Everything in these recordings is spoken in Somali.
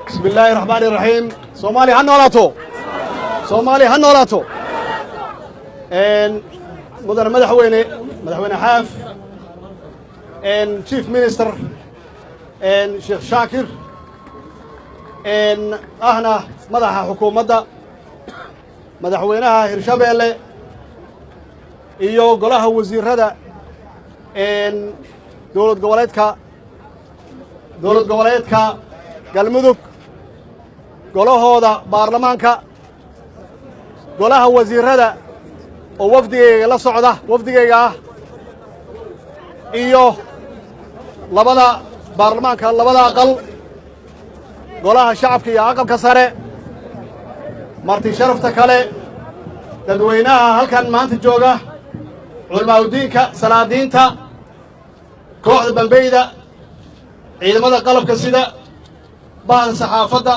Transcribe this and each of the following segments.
بسم الله الرحمن الرحيم. صومالي هنولاتو صومالي هنولاتو مدن مدحوينه حاف شيف مينستر شيخ شاكر أهنا مدح حكومة مدحوينها هرشابيلي iyo golaha wasiirada dowlad goboleedka galmudug golahooda baarlamaanka golaha wasiirada oo wafdigeyga ah iyo labada baarlamaanka labada aqal golaha shacabka iyo aqalka sare marti sharafta kale dadweynaha halkan maanta jooga culimaadudiinka salaadiinta kooxda bambeyda ciidamada qalabka sida bahda saxaafadda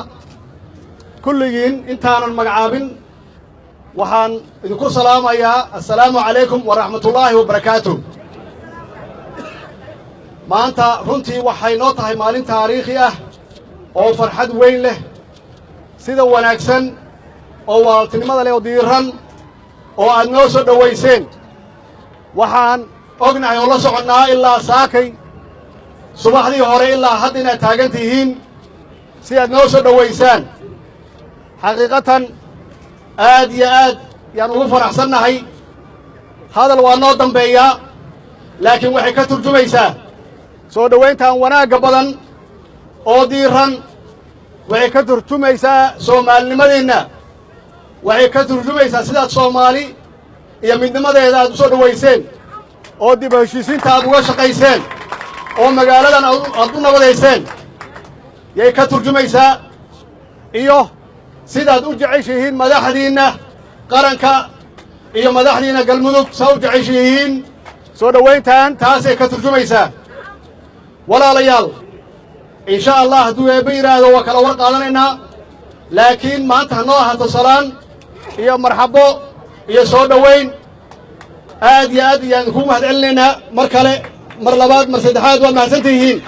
kulligiin intaanan magacaabin waxaan idinku salaamayaa assalaamu calaykum waraxmatullaahi wabarakaatuh maanta runtii waxay noo tahay maalin taariikhi ah oo farxad weyn leh sida wanaagsan oo walaaltinimada leh oo diiran oo aad noo soo dhowayseen waxaan ognahay oo la soconnaa ilaa saakay subaxdii hore ilaa hadda inaad taagan tihiin si aad noo soo dhowaysaan xaqiiqatan aad iyo aad yaan ugu faraxsannahay hadal waa noo dambeeyaa laakiin waxay ka turjumaysaa soo dhowayntan wanaagga badan oo diiran waxay ka turjumaysaa soomaalinimadeenna waxay ka turjumaysaa sidaad soomaali iyo midnimadeeda aad u soo dhowayseen oo dib u heshiisiinta aad uga shaqayseen oo magaaladan aad u nabadayseen yay ka turjumaysaa iyo sidaad u jeceshihiin madaxdiinna qaranka iyo madaxdiinna galmudug saa u jeceshihiin soo dhowayntan taasay ka turjumaysaa walaalayaal insha allah hadduu eebbe yidhaahdo waa kala war qaadanaynaa laakiin maanta ha noo ahaato salaan iyo marxabo iyo soo dhowayn aad iyo aad ayaan ku mahad celinaynaa mar kale mar labaad mar saddexaad waad mahadsantihiin